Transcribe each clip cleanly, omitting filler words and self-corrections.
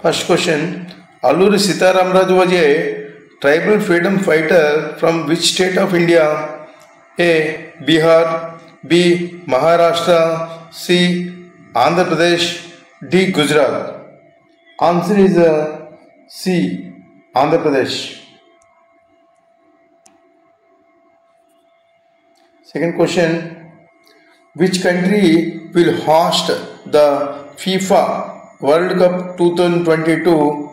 First question, Alluri Sitaramraju was a tribal freedom fighter from which state of India? A. Bihar, B. Maharashtra, C. Andhra Pradesh, D. Gujarat. Answer is C. Andhra Pradesh. Second question, which country will host the FIFA World Cup 2022?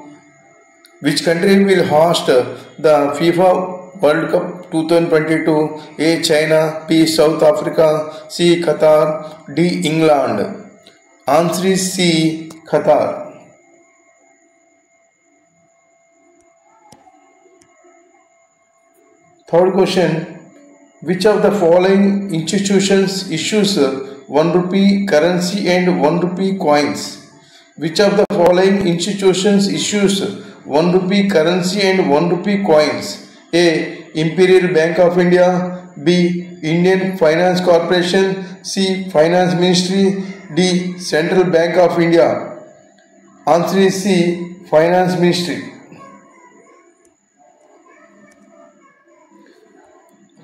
Which country will host the FIFA World Cup 2022? A. China, B. South Africa, C. Qatar, D. England. Answer is C. Qatar. Third question, which of the following institutions issues 1 rupee currency and 1 rupee coins? Which of the following institutions issues 1 rupee currency and 1 rupee coins? A. Imperial Bank of India, B. Indian Finance Corporation, C. Finance Ministry, D. Central Bank of India. Answer is C. Finance Ministry.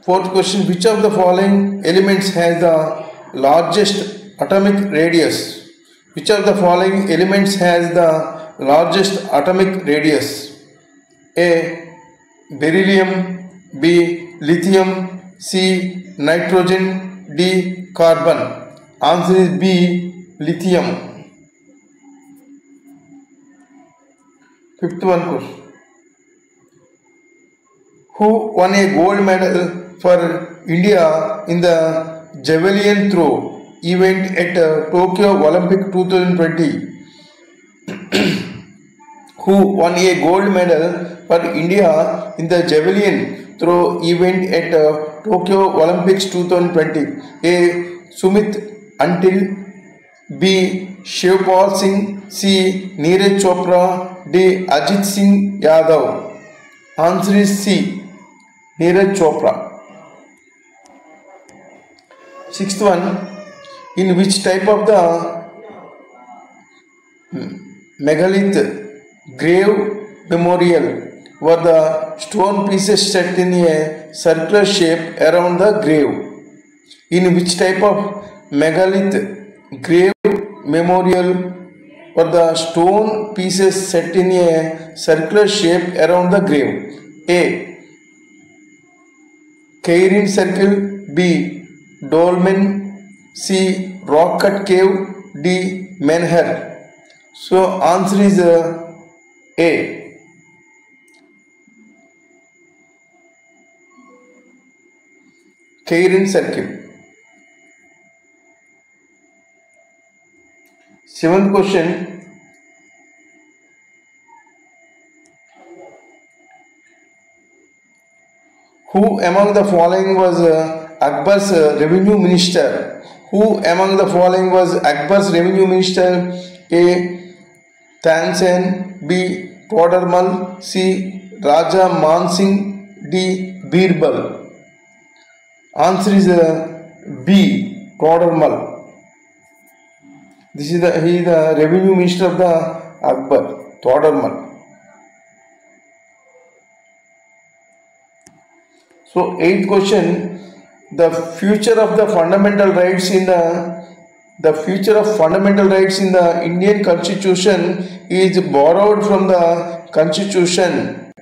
Fourth question, which of the following elements has the largest atomic radius? Which of the following elements has the largest atomic radius? A. Beryllium, B. Lithium, C. Nitrogen, D. Carbon. Answer is B. Lithium. Fifth one question, who won a gold medal for India in the javelin throw event at Tokyo Olympic 2020? Who won a gold medal for India in the javelin throw event at Tokyo Olympics 2020? A. Sumit Until, B. Shivpal Singh, C. Neeraj Chopra, D. Ajit Singh Yadav. Answer is C. Neeraj Chopra. Sixth one, in which type of the megalith grave memorial were the stone pieces set in a circular shape around the grave? In which type of megalith grave memorial were the stone pieces set in a circular shape around the grave? A. Kairin Circle, B. Dolmen, C. Rock Cut Cave, D. Menhir. So answer is A. Kairin Circle. Seventh question, who among the following was Akbar's revenue minister? Who among the following was Akbar's revenue minister? A. Tansen, B. Todarmal, C. Raja Man Singh, D. Birbal. Answer is B. Todarmal. He is the revenue minister of the Akbar, Todarmal. So eighth question, the future of fundamental rights in the Indian Constitution is borrowed from the Constitution.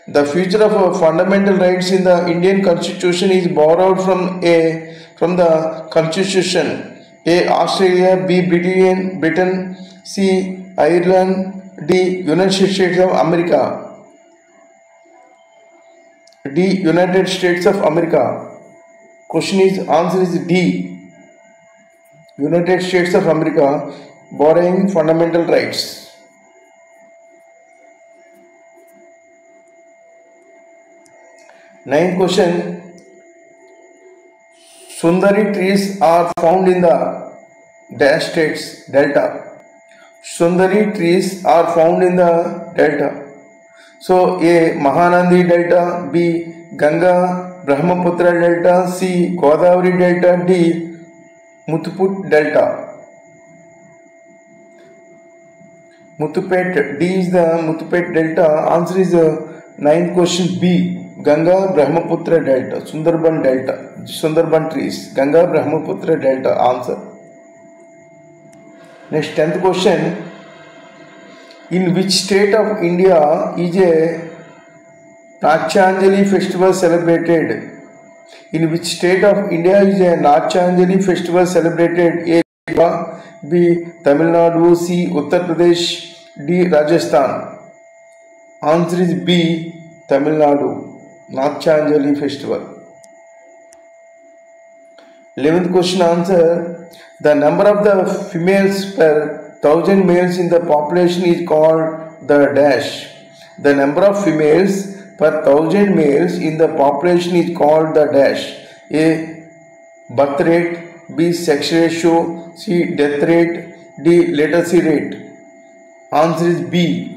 The future of fundamental rights in the Indian Constitution is borrowed from the Constitution. A. Australia, B. Britain, C. Ireland, D. United States of America. D. United States of America. Question is, answer is D. United States of America borrowing fundamental rights. Ninth question, Sundari trees are found in the dash states delta. Sundari trees are found in the delta. So A. Mahanandi Delta, B. Ganga Brahmaputra Delta, C. Godavari Delta, D. Muthuput Delta. Muthupet. D is the Muthupet Delta. Answer is ninth question B. Ganga Brahmaputra Delta. Sundarban Delta. Sundarban trees. Ganga Brahmaputra Delta. Answer. Next 10th question. In which state of India is a Natyanjali festival celebrated? In which state of India is a Natyanjali festival celebrated? A. B. Tamil Nadu. C. Uttar Pradesh. D. Rajasthan. Answer is B. Tamil Nadu. Natyanjali festival. 11th question answer. The number of the females per 1000 males in the population is called the dash. The number of females per 1000 males in the population is called the dash. A. Birth rate. B. Sex ratio. C. Death rate. D. Literacy rate. Answer is B.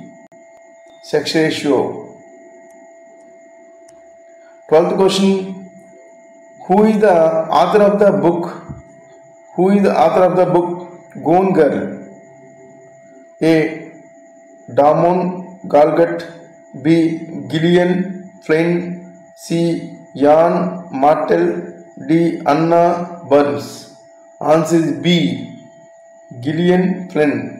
Sex ratio. 12th question. Who is the author of the book? Who is the author of the book Gone Girl? A. Damon Galgut. B. Gillian Flynn. C. Jan Martel. D. Anna Burns. Answer is B. Gillian Flynn.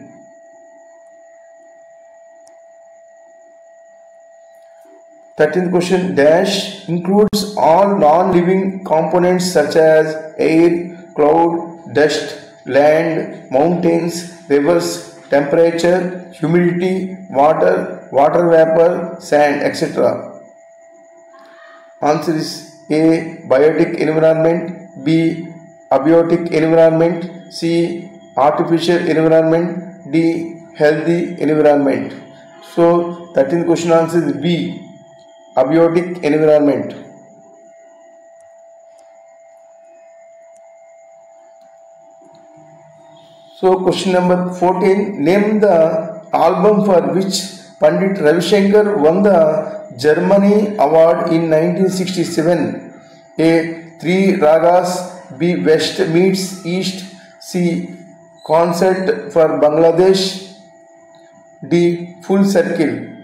13th question. Dash includes all non-living components such as air, cloud, dust, land, mountains, rivers, temperature, humidity, water, water vapor, sand, etc. Answer is A. Biotic environment. B. Abiotic environment. C. Artificial environment. D. Healthy environment. So 13th question answer is B. Abiotic environment. So question number 14. Name the album for which Pandit Ravi Shankar won the Germany Award in 1967. A. Three Ragas. B. West Meets East. C. Concert for Bangladesh. D. Full Circle.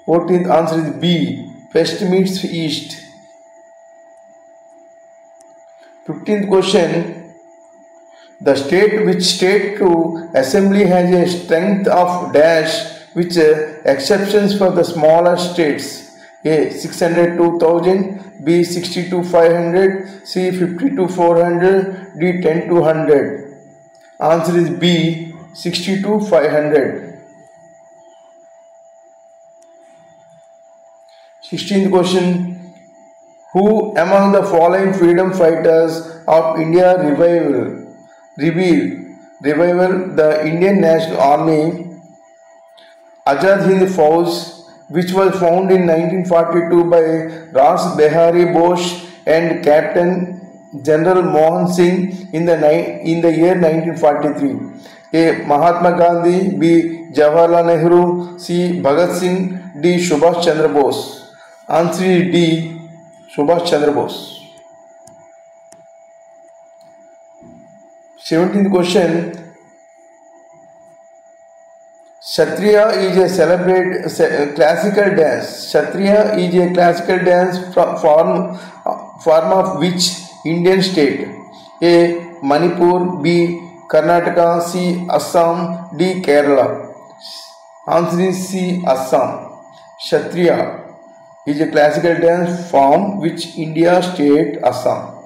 14th answer is B. West Meets East. 15th question. The state which state to assembly has a strength of dash which exceptions for the smaller states. A. 600 to 1000. B. 60 to 500. C. 50 to 400. D. 10 to 100. Answer is B. 60 to 500. 16th question. Who among the following freedom fighters of India revival the Indian National Army? Azad Hind Fauj, which was founded in 1942 by Ras Behari Bose and Captain General Mohan Singh in the year 1943. A. Mahatma Gandhi. B. Jawaharlal Nehru. C. Bhagat Singh. D. Subhash Chandra Bose. Answer is D. Subhash Chandra Bose. 17th question. Kshatriya is a celebrated classical dance. Kshatriya is a classical dance form of which Indian state? A. Manipur. B. Karnataka. C. Assam. D. Kerala. Answer is C. Assam. Kshatriya is a classical dance form which India state Assam.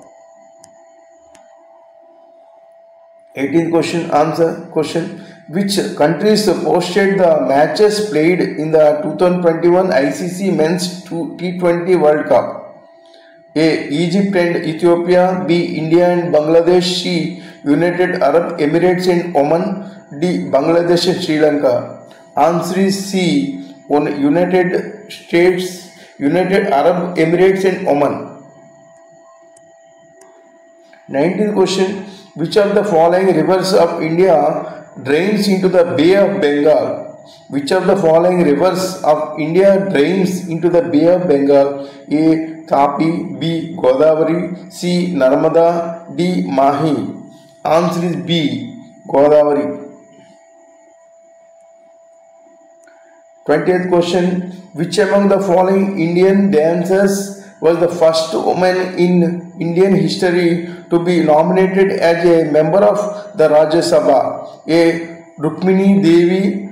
18th question. Which countries hosted the matches played in the 2021 ICC Men's T20 World Cup? A. Egypt and Ethiopia. B. India and Bangladesh. C. United Arab Emirates and Oman. D. Bangladesh and Sri Lanka. Answer is C. United States, United Arab Emirates and Oman. 19th question. Which of the following rivers of India drains into the Bay of Bengal? Which of the following rivers of India drains into the Bay of Bengal? A. Tapi. B. Godavari. C. Narmada. D. Mahi. Answer is B. Godavari. 20th question. Which among the following Indian dancers was the first woman in Indian history to be nominated as a member of the Rajya Sabha? A. Rukmini Devi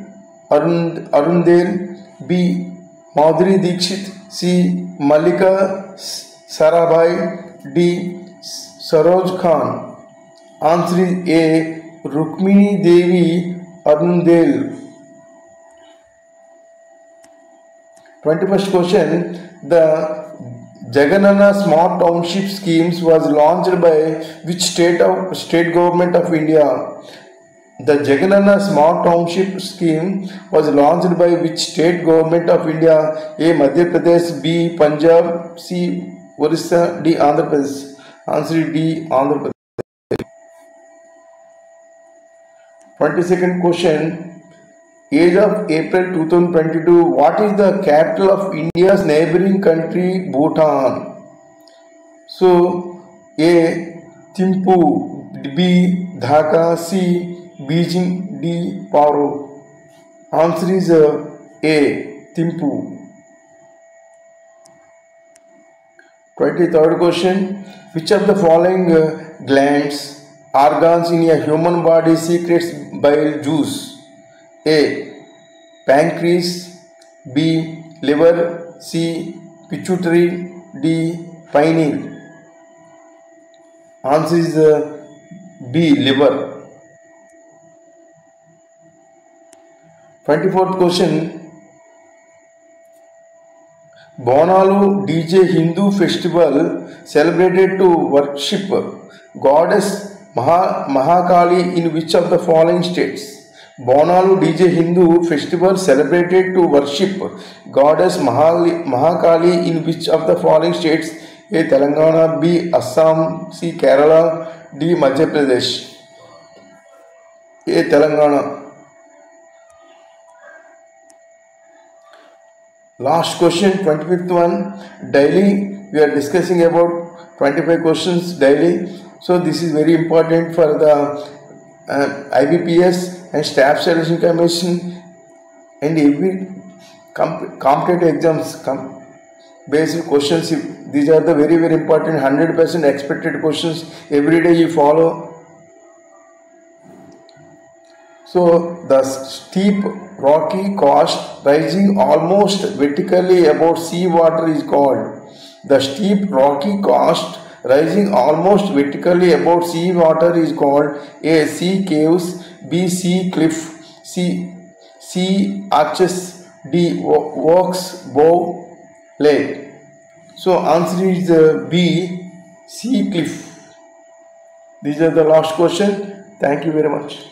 Arundel. B. Madhuri Dixit. C. Mallika Sarabhai. D. Saroj Khan. Answer is A. Rukmini Devi Arundel. 21st question. The Jagannath Smart Township Schemes was launched by which state government of India? The Jagannath Smart Township Scheme was launched by which state government of India? A. Madhya Pradesh. B. Punjab. C. Orissa. D. Andhra Pradesh. Answer is D. Andhra Pradesh. 22nd question. Age of April 2022. What is the capital of India's neighboring country Bhutan? So A. Thimphu. B. Dhaka. C. Beijing. D. Paro. Answer is A. Thimphu. 23rd question. Which of the following glands, organs in a human body secretes bile juice? A. Pancreas. B. Liver. C. Pituitary. D. Pineal. Answer is B. Liver. 24th question. Bonalu DJ Hindu festival celebrated to worship goddess Mahakali in which of the following states? Bonalu DJ Hindu festival celebrated to worship goddess Mahakali in which of the following states? A. Telangana. B. Assam. C. Kerala. D. Madhya Pradesh. A. Telangana. Last question, 25th one. Daily we are discussing about 25 questions daily. So this is very important for the IBPS and Staff Selection Commission and every competitive exams basic questions. These are the very important 100% expected questions. Every day you follow. So the steep rocky coast rising almost vertically above sea water is called. The steep rocky coast rising almost vertically above sea water is called A. Sea caves. B. Sea cliff. C. Sea arches. D. Walks bow lake. So answer is B. Sea cliff. These are the last question. Thank you very much.